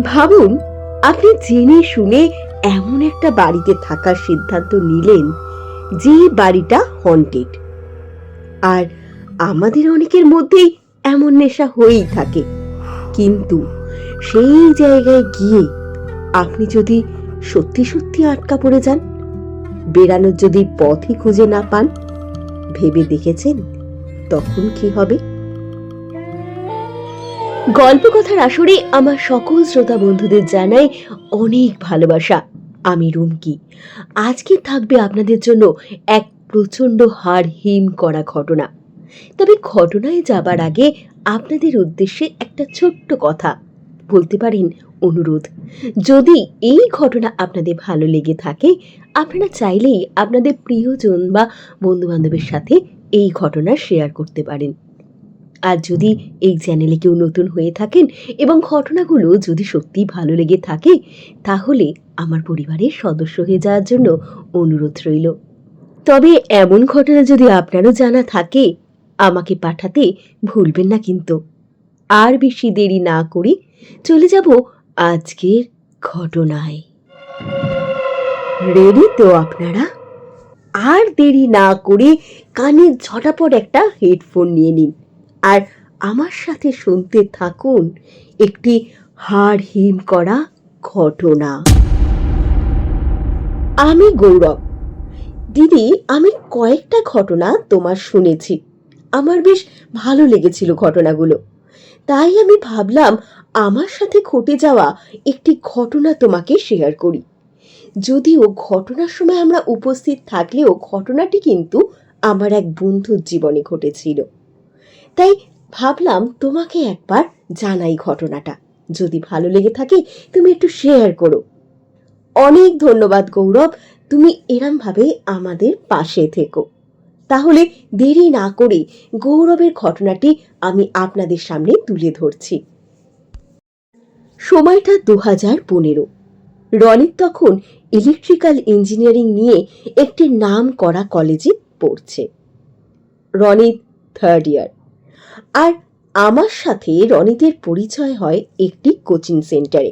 ভাবুন, আপনি জেনে শুনে এমন একটা বাড়িতে থাকার সিদ্ধান্ত নিলেন যে বাড়িটা হন্টেড। আর আমাদের অনেকের মধ্যেই এমন নেশা হয়েই থাকে, কিন্তু সেই জায়গায় গিয়ে আপনি যদি সত্যি সত্যি আটকা পড়ে যান, বেরানোর যদি পথই খুঁজে না পান, ভেবে দেখেছেন তখন কি হবে? গল্প কথার আসরে আমার সকল শ্রোতা বন্ধুদের জানাই অনেক ভালোবাসা। আমি রুমকি। আজকে থাকবে আপনাদের জন্য এক প্রচন্ড হাড় হিম করা ঘটনা। তবে ঘটনায় যাবার আগে আপনাদের উদ্দেশ্যে একটা ছোট্ট কথা, বলতে পারেন অনুরোধ। যদি এই ঘটনা আপনাদের ভালো লেগে থাকে, আপনারা চাইলেই আপনাদের প্রিয়জন বা বন্ধু বান্ধবের সাথে এই ঘটনা শেয়ার করতে পারেন। আর যদি এই চ্যানেলে কেউ নতুন হয়ে থাকেন এবং ঘটনাগুলো যদি সত্যি ভালো লেগে থাকে, তাহলে আমার পরিবারের সদস্য হয়ে যাওয়ার জন্য অনুরোধ রইল। তবে এমন ঘটনা যদি আপনারও জানা থাকে, আমাকে পাঠাতে ভুলবেন না কিন্তু। আর বেশি দেরি না করে চলে যাব আজকের ঘটনায়। রেডি তো আপনারা? আর দেরি না করে কানে ঝটাপট একটা হেডফোন নিয়ে নিন আর আমার সাথে শুনতে থাকুন একটি হাড় হিম করা ঘটনা। আমি গৌরব। দিদি, আমি কয়েকটা ঘটনা তোমার শুনেছি, আমার বেশ ভালো লেগেছিল ঘটনাগুলো। তাই আমি ভাবলাম আমার সাথে ঘটে যাওয়া একটি ঘটনা তোমাকে শেয়ার করি। যদিও ঘটনার সময় আমরা উপস্থিত থাকলেও ঘটনাটি কিন্তু আমার এক বন্ধুর জীবনে ঘটেছিল। তাই ভাবলাম তোমাকে একবার জানাই ঘটনাটা। যদি ভালো লেগে থাকে তুমি একটু শেয়ার করো। অনেক ধন্যবাদ গৌরব, তুমি এরম ভাবে আমাদের পাশে থেকো। তাহলে দেরি না করে গৌরবের ঘটনাটি আমি আপনাদের সামনে তুলে ধরছি। সময়টা 2015। রনিত তখন ইলেকট্রিক্যাল ইঞ্জিনিয়ারিং নিয়ে একটি নাম করা কলেজে পড়ছে। রনিত 3rd ইয়ার। আর আমার সাথে রনিতের পরিচয় হয় একটি কোচিং সেন্টারে।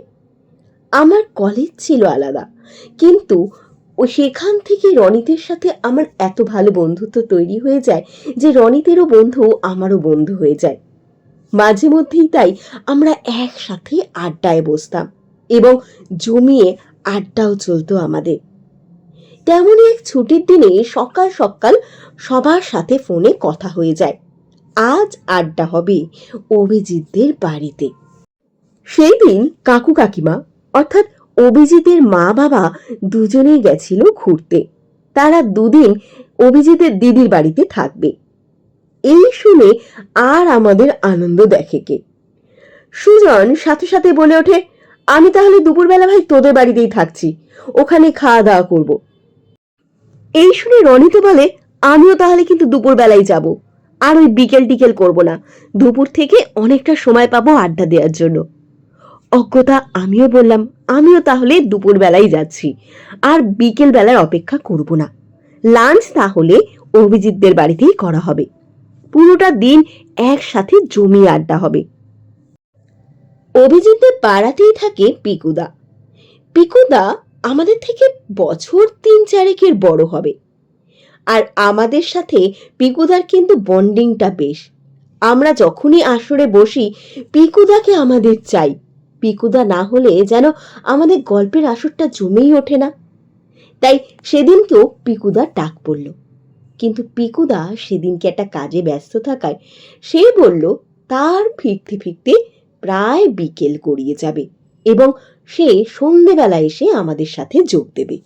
আমার কলেজ ছিল আলাদা, কিন্তু সেখান থেকে রনিতের সাথে আমার এত ভালো বন্ধুত্ব তৈরি হয়ে যায় যে রনিতেরও বন্ধু আমারও বন্ধু হয়ে যায়। মাঝে মধ্যেই তাই আমরা একসাথে আড্ডায় বসতাম এবং জমিয়ে আড্ডাও চলতো আমাদের। তেমনই এক ছুটির দিনে সকাল সকাল সবার সাথে ফোনে কথা হয়ে যায়, আজ আড্ডা হবে অভিজিৎদের বাড়িতে। সেই দিন কাকু কাকিমা অর্থাৎ অভিজিতের মা বাবা দুজনেই গেছিল ঘুরতে। তারা দুদিন অভিজিতের দিদির বাড়িতে থাকবে। এই শুনে আর আমাদের আনন্দ দেখে কে। সুজন সাথে সাথে বলে ওঠে, আমি তাহলে দুপুরবেলা ভাই তোদের বাড়িতেই থাকছি, ওখানে খাওয়া দাওয়া করব। এই শুনে রনিত বলে, আমিও তাহলে কিন্তু দুপুরবেলাই যাব, আর ওই বিকেল টিকেল করব না, দুপুর থেকে অনেকটা সময় পাবো আড্ডা দেওয়ার জন্য। অজ্ঞতা আমিও বললাম, আমিও তাহলে দুপুর বেলায় যাচ্ছি, আর বিকেল বেলার অপেক্ষা করব না, লাঞ্চ তাহলে অভিজিৎদের বাড়িতেই করা হবে, পুরোটা দিন একসাথে জমিয়ে আড্ডা হবে। অভিজিৎদের পাড়াতেই থাকে পিকুদা। পিকুদা আমাদের থেকে বছর 3-4 বড় হবে। আর আমাদের সাথে পিকুদার কিন্তু বন্ডিংটা বেশ। আমরা যখনই আসরে বসি পিকুদাকে আমাদের চাই। পিকুদা না হলে যেন আমাদের গল্পের আসরটা জমেই ওঠে না। তাই সেদিনকেও পিকুদার ডাক পড়ল, কিন্তু পিকুদা সেদিনকে একটা কাজে ব্যস্ত থাকায় সে বলল তার ফিরতে ফিরতে প্রায় বিকেল গড়িয়ে যাবে এবং সে সন্ধ্যেবেলা এসে আমাদের সাথে যোগ দেবে।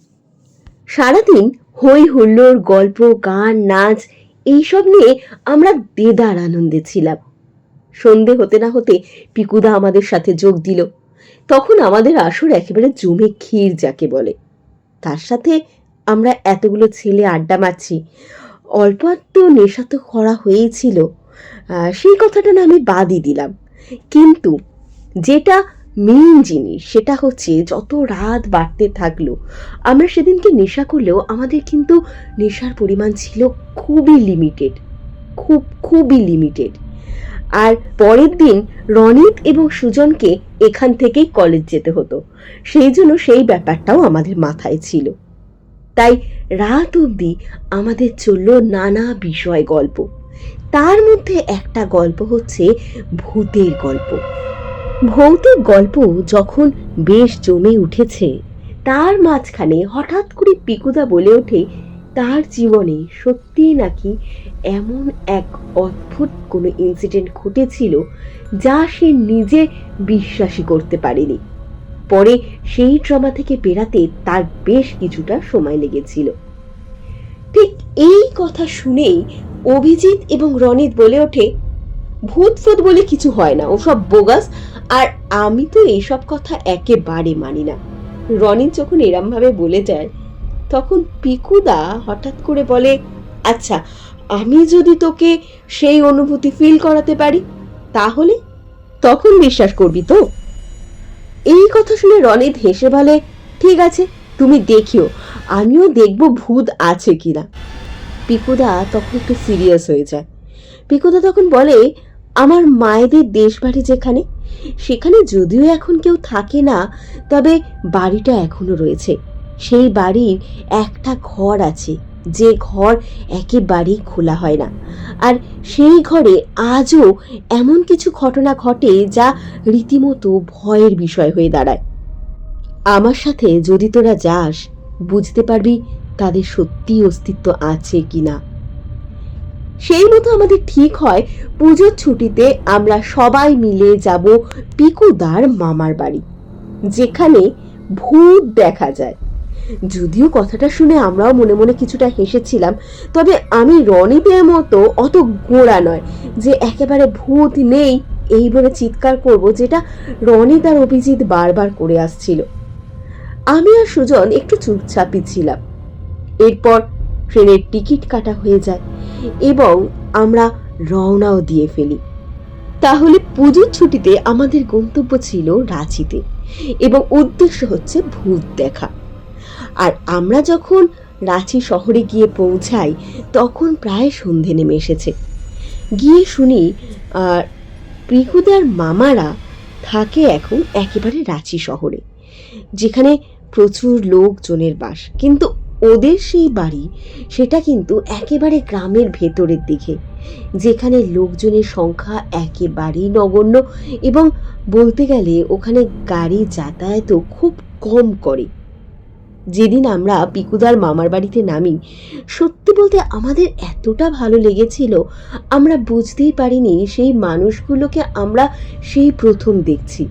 সারাদিন হই হুল্লোড়, গল্প, গান, নাচ এইসব নিয়ে আমরা দেদার আনন্দে ছিলাম। সন্ধে হতে না হতে পিকুদা আমাদের সাথে যোগ দিল। তখন আমাদের আসর একেবারে জমে ক্ষীর যাকে বলে। তার সাথে আমরা এতগুলো ছেলে আড্ডা মারছি, অল্প একটু নেশা তো করা হয়েছিল, সেই কথাটা না আমি বাদই দিলাম। কিন্তু যেটা মেইন জিনিস সেটা হচ্ছে যত রাত বাড়তে থাকলো আমরা সেদিনকে নেশা করলেও আমাদের কিন্তু নেশার পরিমাণ ছিল খুবই লিমিটেড, খুবই লিমিটেড। আর পরের দিন রনিত এবং সুজনকে এখান থেকেই কলেজ যেতে হতো, সেই জন্য সেই ব্যাপারটাও আমাদের মাথায় ছিল। তাই রাত অবধি আমাদের চলল নানা বিষয় গল্প। তার মধ্যে একটা গল্প হচ্ছে ভূতের গল্প। ভৌতিক গল্প যখন বেশ জমে উঠেছে, তার মাঝখানে হঠাৎ করে পিকুদা বলে ওঠে তার জীবনে সত্যিই নাকি এমন এক অদ্ভুত কোনো ইনসিডেন্ট ঘটেছিল যা সে নিজে বিশ্বাসই করতে পারেনি। পরে সেই ট্রমা থেকে বেরাতে তার বেশ কিছুটা সময় লেগেছিল। ঠিক এই কথা শুনেই অভিজিৎ এবং রনিত বলে ওঠে, ভূত ফুত বলে কিছু হয় না, ওসব বোগাস, আর আমি তো এইসব কথা একেবারে মানি না। রনিত যখন এরম ভাবে বলে যায়, তখন পিকুদা হঠাৎ করে বলে, আচ্ছা আমি যদি তোকে সেই অনুভূতি ফিল করাতে পারি তাহলে তখন বিশ্বাস করবি তো? এই কথা শুনে রনিত হেসে বলে, ঠিক আছে তুমি দেখিও, আমিও দেখব ভূত আছে কিনা। পিকুদা তখন একটু সিরিয়াস হয়ে যায়। পিকুদা তখন বলে, আমার মায়েদের দেশ বাড়ি যেখানে, সেখানে যদিও এখন কেউ থাকে না, তবে বাড়িটা এখনো রয়েছে। সেই বাড়ির একটা ঘর আছে, যে ঘর একেবারেই খোলা হয় না, আর সেই ঘরে আজও এমন কিছু ঘটনা ঘটে যা রীতিমতো ভয়ের বিষয় হয়ে দাঁড়ায়। আমার সাথে যদি তোরা যাস, বুঝতে পারবি তাদের সত্যি অস্তিত্ব আছে কিনা। সেই মতো আমাদের ঠিক হয় পুজোর ছুটিতে আমরা সবাই মিলে যাব পিকুদার মামার বাড়ি, যেখানে ভূত দেখা যায়। যদিও কথাটা শুনে আমরাও মনে মনে কিছুটা হেসেছিলাম, তবে আমি রনিতের মতো অত গোঁড়া নয় যে একেবারে ভূত নেই এই বলে চিৎকার করব, যেটা রনিত আর অভিজিৎ বারবার করে আসছিল। আমি আর সুজন একটু চুপচাপই ছিলাম। এরপর ট্রেনের টিকিট কাটা হয়ে যায় এবং আমরা রওনাও দিয়ে ফেলি। তাহলে পুজোর ছুটিতে আমাদের গন্তব্য ছিল রাঁচিতে এবং উদ্দেশ্য হচ্ছে ভূত দেখা। আর আমরা যখন রাঁচি শহরে গিয়ে পৌঁছাই, তখন প্রায় সন্ধে নেমে এসেছে। গিয়ে শুনি পিকুদার মামারা থাকে এখন একেবারে রাঁচি শহরে, যেখানে প্রচুর লোকজনের বাস, কিন্তু ওদের সেই বাড়ি সেটা কিন্তু একেবারে গ্রামের ভেতরের দিকে, যেখানে লোকজনের সংখ্যা একেবারেই নগণ্য এবং বলতে গেলে ওখানে গাড়ি যাতায়াতও খুব কম করে। যেদিন আমরা পিকুদার মামার বাড়িতে নামি, সত্যি বলতে আমাদের এতটা ভালো লেগেছিল, আমরা বুঝতেই পারিনি সেই মানুষগুলোকে আমরা সেই প্রথম দেখছি।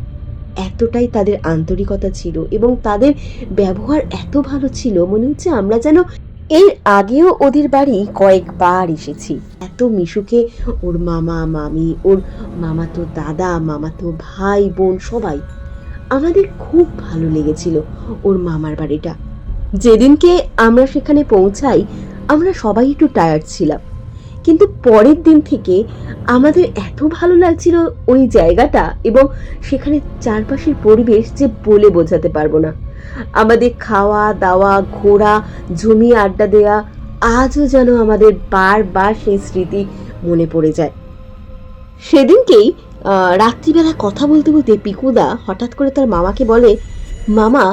এতটাই তাদের আন্তরিকতা ছিল এবং তাদের ব্যবহার এত ভালো ছিল, মনে হচ্ছে আমরা যেন এর আগেও ওদের বাড়ি কয়েকবার এসেছি। এত মিশুকে, ওর মামা মামি, ওর মামাতো দাদা, মামাতো ভাই বোন সবাই, আমাদের খুব ভালো লেগেছিল ওর মামার বাড়িটা। যেদিনকে আমরা সেখানে পৌঁছাই, আমরা সবাই একটু টায়ার্ড ছিলাম, কিন্তু পরের দিন থেকে আমাদের এত ভালো লাগছিল ওই জায়গাটা এবং সেখানে চারপাশের পরিবেশ যে বলে বোঝাতে পারবো না। আমাদের খাওয়া দাওয়া, ঘোরা, জমি আড্ডা দেয়া আজও যেন আমাদের বারবার সেই স্মৃতি মনে পড়ে যায়। সেদিনকেই রাত্রিবেলা কথা বলতে বলতে পিকুদা হঠাৎ করে তার মামাকে বলে, মামা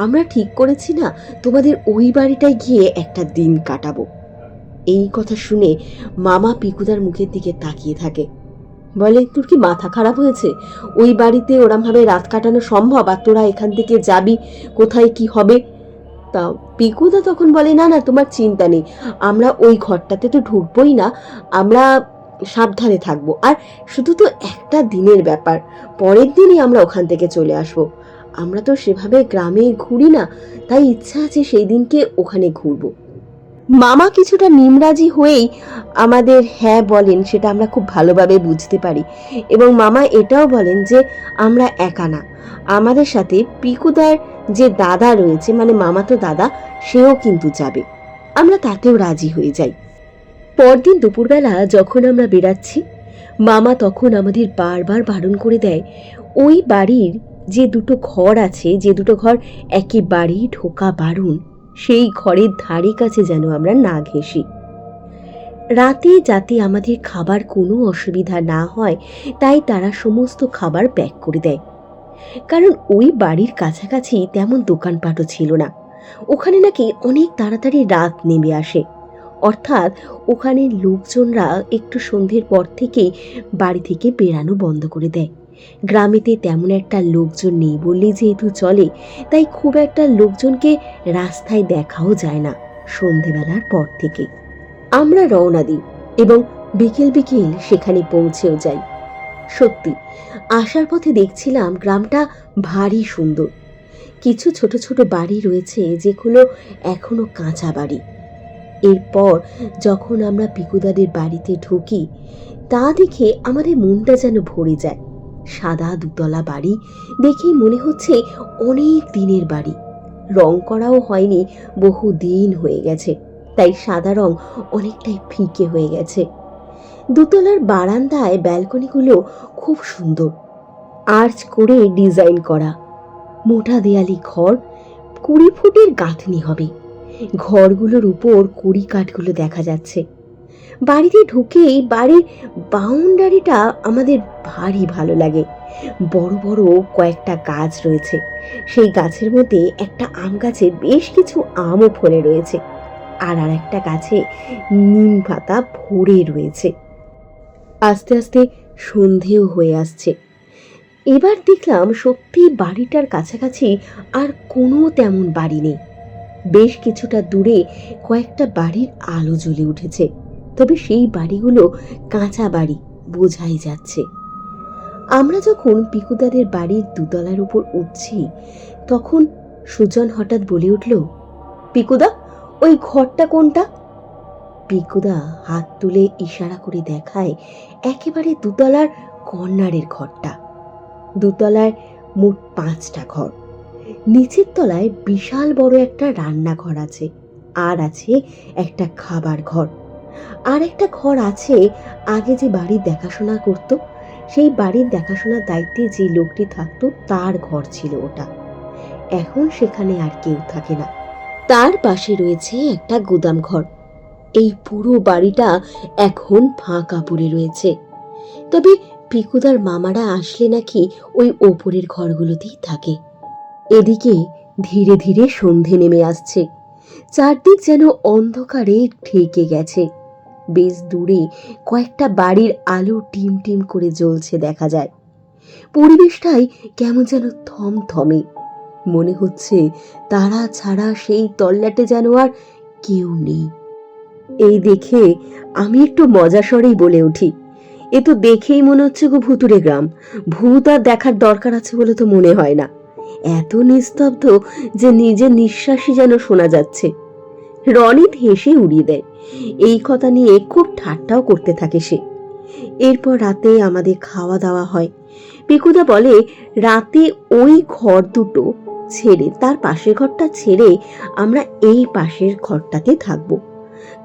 আমরা ঠিক করেছি না তোমাদের ওই বাড়িটায় গিয়ে একটা দিন কাটাবো। এই কথা শুনে মামা পিকুদার মুখের দিকে তাকিয়ে থাকে, বলে, তোর কি মাথা খারাপ হয়েছে? ওই বাড়িতে ওরমভাবে রাত কাটানো সম্ভব? আর তোরা এখান থেকে যাবি কোথায়, কি হবে? তা পিকুদা তখন বলে, না না তোমার চিন্তা নেই, আমরা ওই ঘরটাতে তো ঢুকবোই না, আমরা সাবধানে থাকবো, আর শুধু তো একটা দিনের ব্যাপার, পরের দিনই আমরা ওখান থেকে চলে আসবো। আমরা তো সেভাবে গ্রামে ঘুরি না, তাই ইচ্ছা আছে সেই দিনকে ওখানে ঘুরবো। মামা কিছুটা নিমরাজি হয়েই আমাদের হ্যাঁ বলেন, সেটা আমরা খুব ভালোভাবে বুঝতে পারি, এবং মামা এটাও বলেন যে আমরা একা না, আমাদের সাথে পিকুদার যে দাদা রয়েছে, মানে মামাতো দাদা, সেও কিন্তু যাবে। আমরা তাতেও রাজি হয়ে যাই। পরদিন দুপুরবেলা যখন আমরা বেরাচ্ছি, মামা তখন আমাদের বারবার বারণ করে দেয়, ওই বাড়ির যে দুটো ঘর আছে, যে দুটো ঘর একেবারেই ঢোকা বারণ, সেই ঘরের ধারে কাছে যেন আমরা না ঘেঁষি। রাতে যাতে আমাদের খাবার কোনো অসুবিধা না হয় তাই তারা সমস্ত খাবার প্যাক করে দেয়। কারণ ওই বাড়ির কাছাকাছি তেমন দোকানপাটও ছিল না। ওখানে নাকি অনেক তাড়াতাড়ি রাত নেমে আসে, অর্থাৎ ওখানের লোকজনরা একটু সন্ধ্যের পর থেকেই বাড়ি থেকে বেরানো বন্ধ করে দেয়। গ্রামেতে তেমন একটা লোকজন নেই বললেই যেহেতু চলে, তাই খুব একটা লোকজনকে রাস্তায় দেখাও যায় না সন্ধেবেলার পর থেকে। আমরা রওনা দিই এবং বিকেল বিকেল সেখানে পৌঁছেও যাই। সত্যি আসার পথে দেখছিলাম গ্রামটা ভারী সুন্দর। কিছু ছোট ছোট বাড়ি রয়েছে যেগুলো এখনো কাঁচা বাড়ি। এরপর যখন আমরা পিকুদাদের বাড়িতে ঢুকি তা দেখে আমাদের মনটা যেন ভরে যায়। সাদা দুতলা বাড়ি দেখেই মনে হচ্ছে অনেক দিনের বাড়ি। রং করাও হয়নি, বহু দিন হয়ে গেছে, তাই সাদা রং অনেকটাই ফিকে হয়ে গেছে। দোতলার বারান্দায় ব্যালকনিগুলো খুব সুন্দর, আর্চ করে ডিজাইন করা। মোটা দেয়ালি ঘর, 20 ফুটের গাঁথনি হবে। ঘরগুলোর উপর কড়ি কাঠগুলো দেখা যাচ্ছে। বাড়িতে ঢুকেই বাড়ির বাউন্ডারিটা আমাদের ভারী ভালো লাগে। বড় বড় কয়েকটা গাছ রয়েছে। সেই গাছের মধ্যে একটা আম গাছে বেশ কিছু আমও ফলে রয়েছে, আর একটা গাছে নিম পাতা ভরে রয়েছে। আস্তে আস্তে সন্ধেও হয়ে আসছে। এবার দেখলাম সত্যি বাড়িটার কাছাকাছি আর কোনো তেমন বাড়ি নেই। বেশ কিছুটা দূরে কয়েকটা বাড়ির আলো জ্বলে উঠেছে, তবে সেই বাড়িগুলো কাঁচা বাড়ি বোঝাই যাচ্ছে। আমরা যখন পিকুদাদের বাড়ির দুতলার উপর উঠছি তখন সুজন হঠাৎ বলে উঠল, পিকুদা, ওই ঘরটা কোনটা? পিকুদা হাত তুলে ইশারা করে দেখায় একেবারে দুতলার কর্নারের ঘরটা। দুতলায় মোট 5টা ঘর। নিচের তলায় বিশাল বড় একটা রান্নাঘর আছে, আর আছে একটা খাবার ঘর। আর একটা ঘর আছে আগে যে বাড়ির দেখাশোনা করত, সেই বাড়ির দেখাশোনার দায়িত্বে যে লোকটি থাকতো তার ঘর ছিল ওটা। এখন সেখানে আর কেউ থাকে না। তার পাশে রয়েছে একটা গুদাম ঘর। এই পুরো বাড়িটা এখন ফাঁকা পড়ে রয়েছে। তবে পিকুদার মামারা আসলে নাকি ওই ওপরের ঘরগুলোতেই থাকে। এদিকে ধীরে ধীরে সন্ধে নেমে আসছে। চারদিক যেন অন্ধকারে ঢেকে গেছে। বেশ দূরে কয়েকটা বাড়ির আলো টিম টিম করে জ্বলছে দেখা যায়। পরিবেশটাই কেমন যেন থমথমে। মনে হচ্ছে তারা ছাড়া সেই তল্লাটে যেন আর কেউ নেই। এই দেখে আমি একটু মজা স্বরেই বলে উঠি, এ তো দেখেই মনে হচ্ছে গো ভুতুরে গ্রাম। ভূত আর দেখার দরকার আছে বলে তো মনে হয় না। এত নিস্তব্ধ যে নিজের নিঃশ্বাসই যেন শোনা যাচ্ছে। রনিত হেসে উড়িয়ে দেয়। এই কথা নিয়ে খুব ঠাট্টাও করতে থাকে সে। এরপর রাতে আমাদের খাওয়া দাওয়া হয়। পিকুদা বলে রাতে ওই ঘর দুটো ছেড়ে, তার পাশের ঘরটা ছেড়ে আমরা এই পাশের ঘরটাতে থাকবো।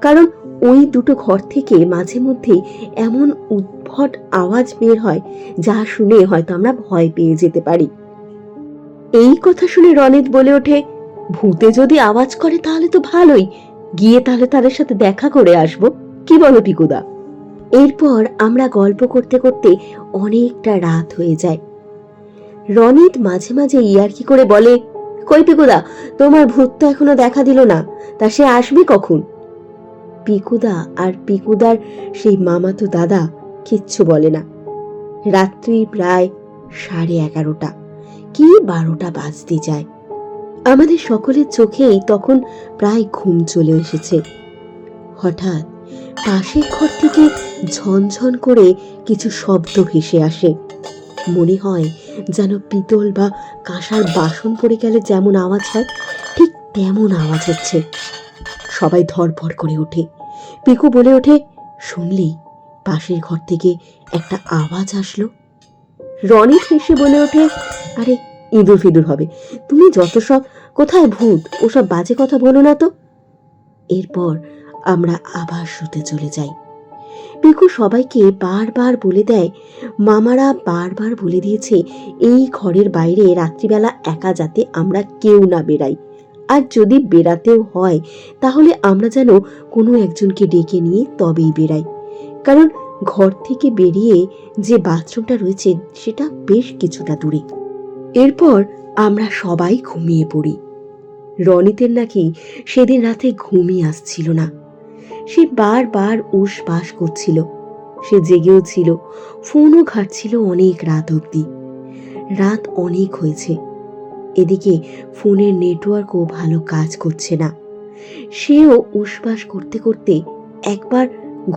কারণ ওই দুটো ঘর থেকে মাঝে মধ্যেই এমন উদ্ভট আওয়াজ বের হয় যা শুনে হয়তো আমরা ভয় পেয়ে যেতে পারি। এই কথা শুনে রনিত বলে ওঠে, ভূতে যদি আওয়াজ করে তাহলে তো ভালোই, গিয়ে তাহলে তাদের সাথে দেখা করে আসবো, কি বলো পিকুদা? এরপর আমরা গল্প করতে করতে অনেকটা রাত হয়ে যায়। রনিত মাঝে মাঝে ইয়ার্কি করে বলে, কই পিকুদা, তোমার ভূত তো এখনো দেখা দিল না, তা সে আসবে কখন? পিকুদা আর পিকুদার সেই মামাতো দাদা কিচ্ছু বলে না। রাত্রি প্রায় 11:30 কি 12টা বাজতে যায়। আমাদের সকলের চোখেই তখন প্রায় ঘুম চলে এসেছে। হঠাৎ পাশের ঘর থেকে ঝনঝন করে কিছু শব্দ ভেসে আসে। মনে হয় যেন পিতল বা কাঁসার বাসন পড়ে গেলে যেমন আওয়াজ হয় ঠিক তেমন আওয়াজ হচ্ছে। সবাই ধড়ফড় করে ওঠে। পিকু বলে ওঠে, শুনলি, পাশের ঘর থেকে একটা আওয়াজ আসলো। রনিত হেসে বলে ওঠে, আরে ইঁদুর ফিঁদুর হবে, তুমি যত সব কোথায় ভূত ওসব বাজে কথা বলো না তো। এরপর আমরা আবার শুতে চলে যাই। পিকু সবাইকে বারবার বলে দেয়, মামারা বারবার বলে দিয়েছে এই ঘরের বাইরে রাত্রিবেলা একা যাতে আমরা কেউ না বেরাই, আর যদি বেরাতেও হয় তাহলে আমরা যেন কোনো একজনকে ডেকে নিয়ে তবেই বেরাই, কারণ ঘর থেকে বেরিয়ে যে বাথরুমটা রয়েছে সেটা বেশ কিছুটা দূরে। এরপর আমরা সবাই ঘুমিয়ে পড়ি। রনিতের নাকি সেদিন রাতে ঘুমই আসছিল না। সে বারবার উস পাস করছিল। সে জেগেও ছিল, ফোনও ঘাটছিল অনেক রাত অবধি। রাত অনেক হয়েছে, এদিকে ফোনের নেটওয়ার্কও ভালো কাজ করছে না। সেও উসবাস করতে করতে একবার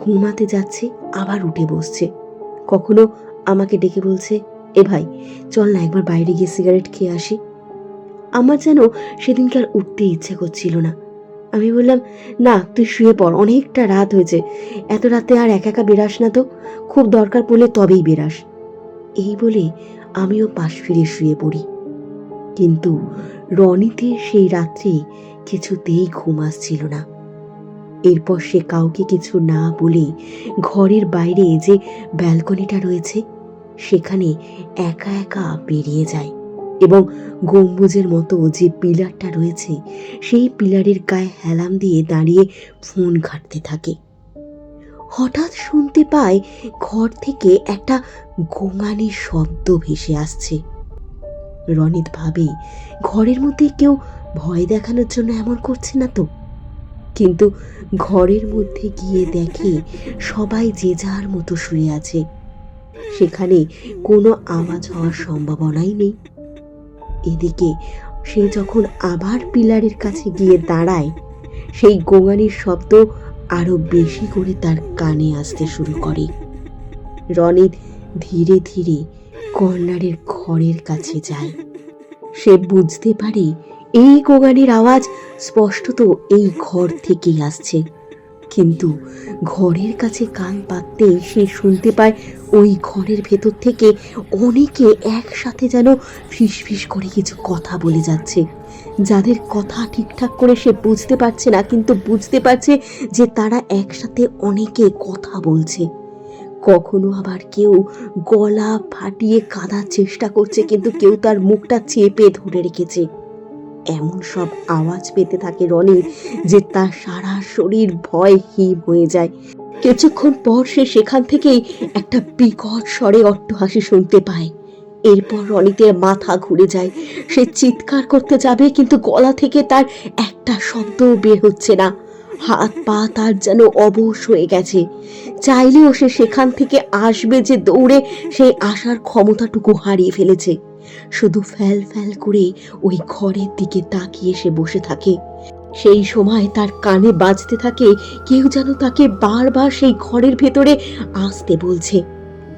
ঘুমাতে যাচ্ছে, আবার উঠে বসছে। কখনো আমাকে ডেকে বলছে, এ ভাই চল না একবার বাইরে গিয়ে সিগারেট খেয়ে আসি। আমার যেন সেদিনকার উঠতে ইচ্ছে করছিল না। আমি বললাম, না তুই শুয়ে পড়, অনেকটা রাত হয়েছে, এত রাতে আর একা একা বেরাস না তো, খুব দরকার পড়লে তবেই বেরাস। এই বলে আমিও পাশ ফিরে শুয়ে পড়ি। কিন্তু রনিতের সেই রাত্রে কিছুতেই ঘুম আসছিল না। এরপর সে কাউকে কিছু না বলে ঘরের বাইরে যে ব্যালকনিটা রয়েছে সেখানে একা একা বেরিয়ে যায় এবং গম্বুজের মতো যে পিলারটা রয়েছে সেই পিলারের গায়ে হেলাম দিয়ে দাঁড়িয়ে ফোন ঘাঁটতে থাকে। হঠাৎ শুনতে পায় ঘর থেকে একটা গোঙানির শব্দ ভেসে আসছে। রনিত ভাবে ঘরের মধ্যে কেউ ভয় দেখানোর জন্য এমন করছে না তো। কিন্তু ঘরের মধ্যে গিয়ে দেখে সবাই যে যার মতো শুয়ে আছে, সেখানে কোনো আওয়াজ হওয়ার সম্ভাবনাই নেই। এদিকে সে যখন আবার পিলারের কাছে গিয়ে দাঁড়ায়, সেই গোঙানির শব্দ আরো বেশি করে তার কানে আসতে শুরু করে। রনিত ধীরে ধীরে কর্নারের ঘরের কাছে যায়। সে বুঝতে পারে এই গোঙানির আওয়াজ স্পষ্টত এই ঘর থেকেই আসছে, কিন্তু ঘরের কাছে কান পাততেই সে শুনতে পায় ওই ঘরের ভেতর থেকে অনেকে একসাথে যেন ফিসফিস করে কিছু কথা বলে যাচ্ছে, যাদের কথা ঠিকঠাক করে সে বুঝতে পারছে না, কিন্তু বুঝতে পারছে যে তারা একসাথে অনেকে কথা বলছে। কখনো আবার কেউ গলা ফাটিয়ে কাঁদার চেষ্টা করছে, কিন্তু কেউ তার মুখটা চেপে ধরে রেখেছে। এমন সব আওয়াজ পেতে থাকে রনি যে তার সারা শরীর ভয় হিম হয়ে যায়। কিছুক্ষণ পর সে সেখান থেকেই একটা বিকট স্বরে অট্টহাসি শুনতে পায়। এরপর রনিতের মাথা ঘুরে যায়। সে চিৎকার করতে যাবে, কিন্তু গলা থেকে তার একটা শব্দও বের হচ্ছে না। হাত পা তার যেন অবশ হয়ে গেছে। চাইলেও সে সেখান থেকে আসবে যে দৌড়ে, সেই আসার ক্ষমতাটুকু হারিয়ে ফেলেছে। শুধু ফ্যাল ফ্যাল করে ওই ঘরের দিকে তাকিয়ে সে বসে থাকে। সেই সময় তার কানে বাজতে থাকে কেউ যেন তাকে বারবার সেই ঘরের ভেতরে আসতে বলছে।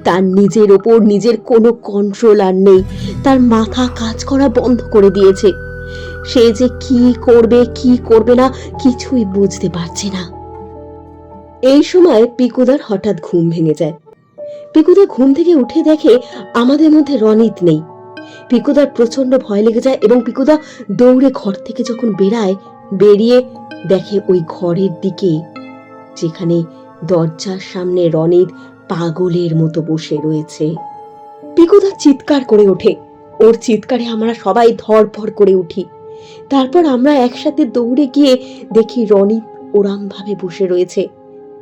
তার নিজের ওপর নিজের কোনো কন্ট্রোল আর নেই। তার মাথা কাজ করা বন্ধ করে দিয়েছে। সে যে কি করবে কি করবে না কিছুই বুঝতে পারছে না। এই সময় পিকুদার হঠাৎ ঘুম ভেঙে যায়। পিকুদা ঘুম থেকে উঠে দেখে আমাদের মধ্যে রনিত নেই। পিকুদার প্রচন্ড ভয় লেগে যায় এবং পিকুদা দৌড়ে ঘর থেকে যখন বেরিয়ে দেখে ওই ঘরের দিকে, যেখানে দরজার সামনে রনিত পাগলের মতো বসে রয়েছে। পিকুদা চিৎকার করে ওঠে। ওর চিৎকারে আমরা সবাই ধড়ফড় করে উঠি। তারপর আমরা একসাথে দৌড়ে গিয়ে দেখি রনিত ওরম ভাবে বসে রয়েছে।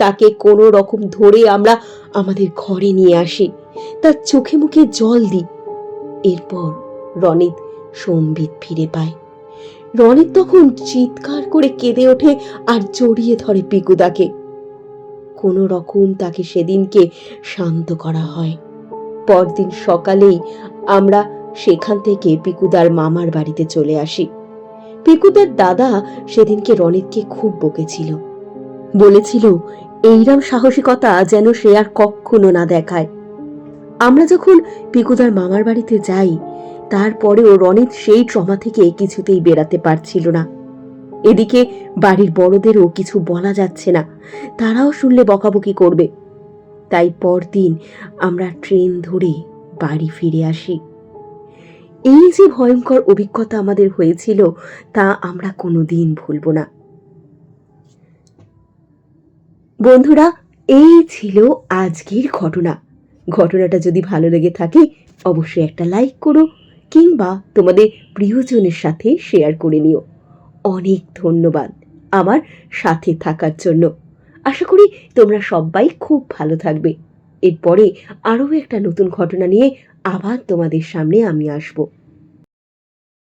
তাকে কোনো রকম ধরে আমরা আমাদের ঘরে নিয়ে আসি, তার চোখে মুখে জল দিই। এরপর রনিত সম্বিত ফিরে পায়। রনিত তখন চিৎকার করে কেঁদে ওঠে আর জড়িয়ে ধরে পিকুদাকে। কোনো রকম তাকে সেদিনকে শান্ত করা হয়। পরদিন সকালেই আমরা সেখান থেকে পিকুদার মামার বাড়িতে চলে আসি। পিকুদার দাদা সেদিনকে রনিতকে খুব বকেছিল, বলেছিল এইরকম সাহসিকতা যেন সে আর কখনো না দেখায়। আমরা যখন পিকুদার মামার বাড়িতে যাই, তারপরেও রনিত সেই ট্রমা থেকে কিছুতেই বেরাতে পারছিল না। এদিকে বাড়ির বড়দেরও কিছু বলা যাচ্ছে না, তারাও শুনলে বকাবকি করবে। তাই পরদিন আমরা ট্রেন ধরে বাড়ি ফিরে আসি। এই যে ভয়ঙ্কর অভিজ্ঞতা আমাদের হয়েছিল তা আমরা কোনোদিন ভুলব না। বন্ধুরা, এই ছিল আজকের ঘটনাটা যদি ভালো লেগে থাকে অবশ্যই একটা লাইক করো, কিংবা তোমাদের প্রিয়জনের সাথে শেয়ার করে নিও। অনেক ধন্যবাদ আমার সাথে থাকার জন্য। আশা করি তোমরা সবাই খুব ভালো থাকবে। এরপরে আরও একটা নতুন ঘটনা নিয়ে আবার তোমাদের সামনে আমি আসব।